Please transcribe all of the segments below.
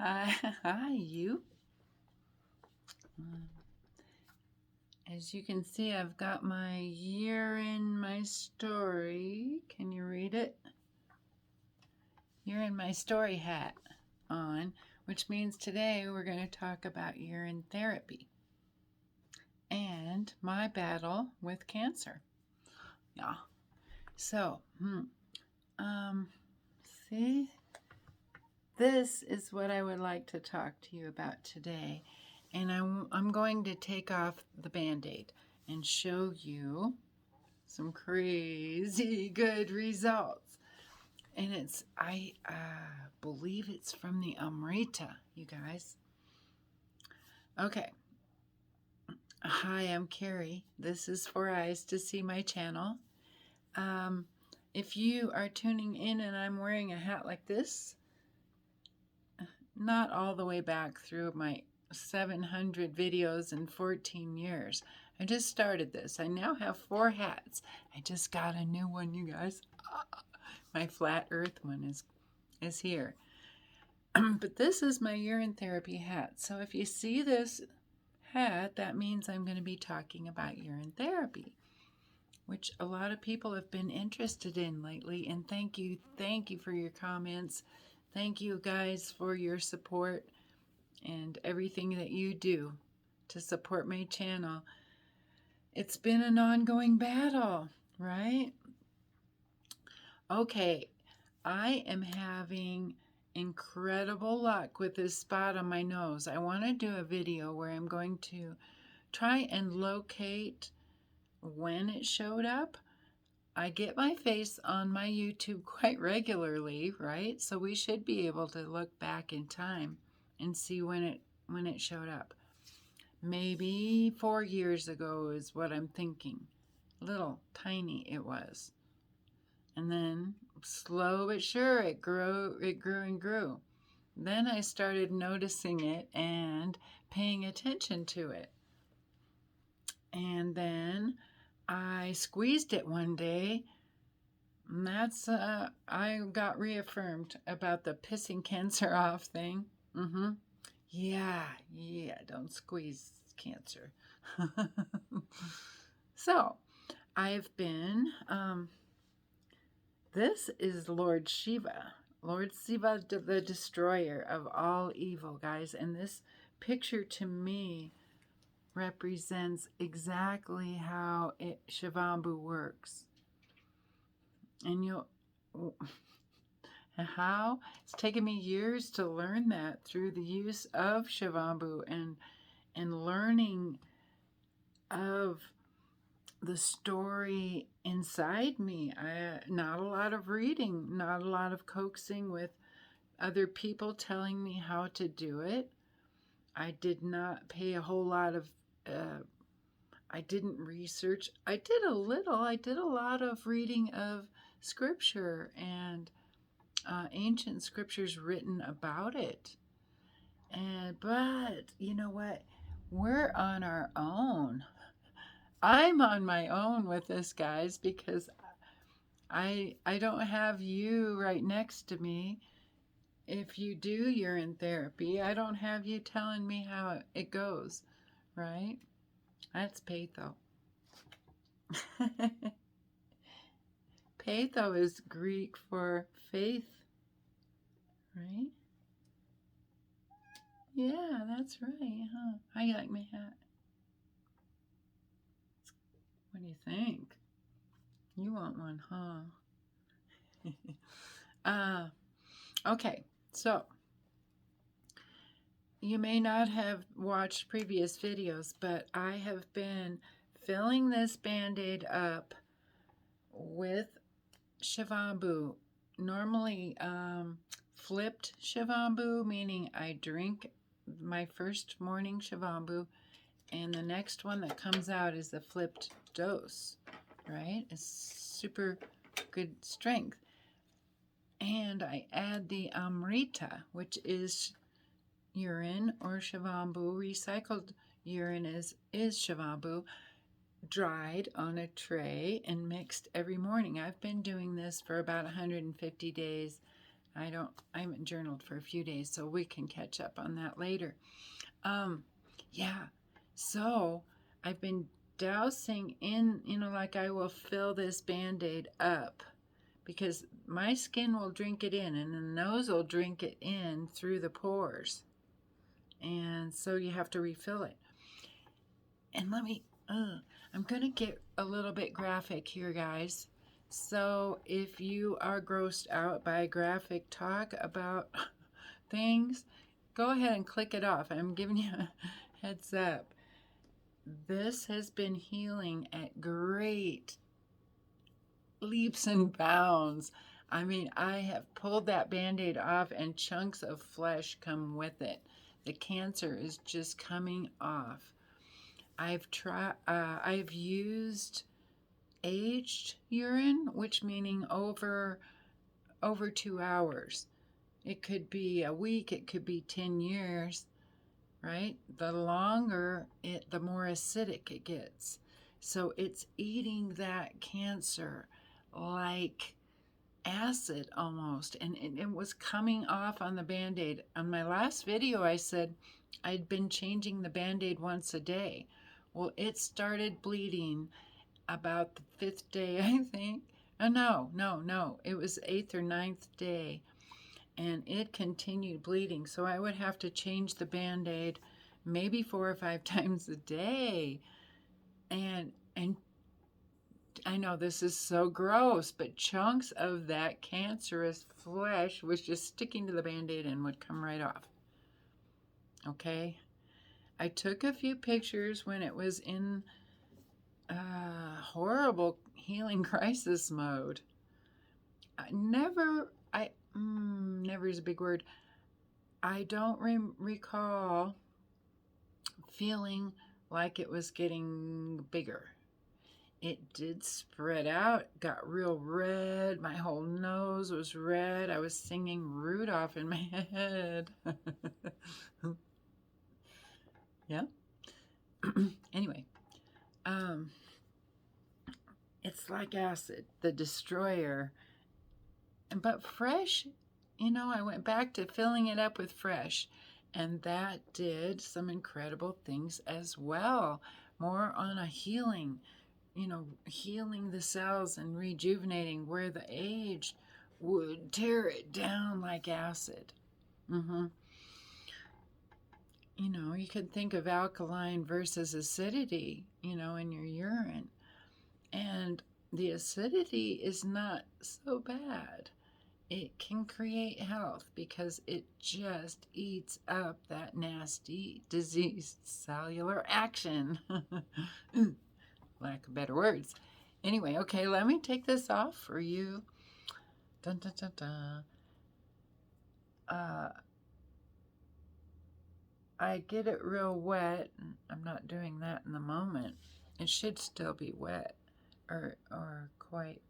Hi, you. As you can see, I've got my year in my story. Can you read it? Year in my story hat on, which means today we're going to talk about urine therapy and my battle with cancer. Yeah. So, see, this is what I would like to talk to you about today. And I'm going to take off the Band-Aid and show you some crazy good results. And I believe it's from the Amrita, you guys. Okay. Hi, I'm Carrie. This is For Eyes to See my channel. If you are tuning in and I'm wearing a hat like this, not all the way back through my 700 videos in 14 years. I just started this. I now have 4 hats. I just got a new one, you guys. My flat earth one is here. But this is my urine therapy hat. So if you see this hat, that means I'm going to be talking about urine therapy, which a lot of people have been interested in lately. And thank you for your comments. Thank you guys for your support and everything that you do to support my channel. It's been an ongoing battle, right? Okay, I am having incredible luck with this spot on my nose. I want to do a video where I'm going to try and locate when it showed up. I get my face on my YouTube quite regularly, right? So we should be able to look back in time and see when it showed up. Maybe 4 years ago is what I'm thinking. Little tiny it was. And then slow but sure it grew and grew. Then I started noticing it and paying attention to it. And then I squeezed it one day. And that's I got reaffirmed about the pissing cancer off thing. Yeah, don't squeeze cancer. So, I've been, this is Lord Shiva. Lord Shiva, the destroyer of all evil, guys. And this picture to me represents exactly how Shivambu works. And how? It's taken me years to learn that through the use of Shivambu and learning of the story inside me. Not a lot of reading, not a lot of coaxing with other people telling me how to do it. I did not pay a whole lot of, I didn't research. I did a little. I did a lot of reading of scripture and ancient scriptures written about it. But you know what? We're on our own. I'm on my own with this, guys, because I don't have you right next to me. If you do urine therapy, I don't have you telling me how it goes, right? That's patho. Patho is Greek for faith, right? Yeah, that's right, huh? How you like my hat? What do you think? You want one, huh? Okay, so you may not have watched previous videos, but I have been filling this Band-Aid up with Shivambu. Normally flipped Shivambu, meaning I drink my first morning Shivambu, and the next one that comes out is the flipped dose, right? It's super good strength. And I add the Amrita, which is urine or Shivambu. Recycled urine is Shivambu, dried on a tray and mixed every morning. I've been doing this for about 150 days. I haven't journaled for a few days, so we can catch up on that later. Yeah, so I've been dousing in, like I will fill this Band-Aid up because my skin will drink it in and the nose will drink it in through the pores. And so you have to refill it. And I'm going to get a little bit graphic here, guys. So if you are grossed out by graphic talk about things, go ahead and click it off. I'm giving you a heads up. This has been healing at great leaps and bounds. I mean, I have pulled that Band-Aid off and chunks of flesh come with it. The cancer is just coming off. I've used aged urine, which meaning over 2 hours. It could be a week, it could be 10 years, right? The longer the more acidic it gets. So it's eating that cancer like acid almost, and it was coming off on the Band-Aid. On my last video, I said I'd been changing the Band-Aid once a day. Well, it started bleeding about the 5th day, I think. No. It was 8th or 9th day, and it continued bleeding. So I would have to change the Band-Aid maybe 4 or 5 times a day. And I know this is so gross, but chunks of that cancerous flesh was just sticking to the Band-Aid and would come right off. Okay? I took a few pictures when it was in horrible healing crisis mode. Never is a big word. I don't recall feeling like it was getting bigger. It did spread out, got real red. My whole nose was red. I was singing Rudolph in my head. Yeah. Anyway, it's like acid, the destroyer. But fresh, I went back to filling it up with fresh, and that did some incredible things as well. More on a healing, healing the cells and rejuvenating where the age would tear it down like acid. You could think of alkaline versus acidity, in your urine. And the acidity is not so bad. It can create health because it just eats up that nasty diseased cellular action. Lack of better words. Anyway, okay, let me take this off for you. Dun, dun, dun, dun. I get it real wet. I'm not doing that in the moment. It should still be wet or quite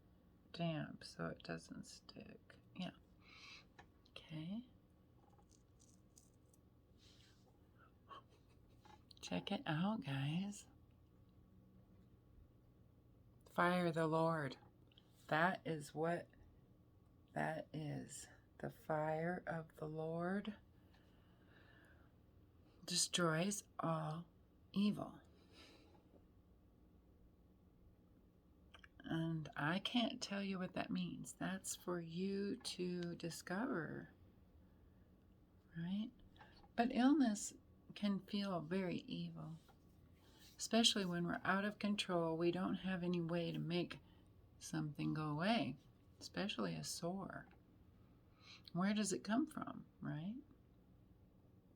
damp so it doesn't stick. Yeah. Okay. Check it out, guys. Fire the Lord. That is what that is. The fire of the Lord destroys all evil. And I can't tell you what that means. That's for you to discover, right? But illness can feel very evil, especially when we're out of control. We don't have any way to make something go away, especially a sore. Where does it come from, right?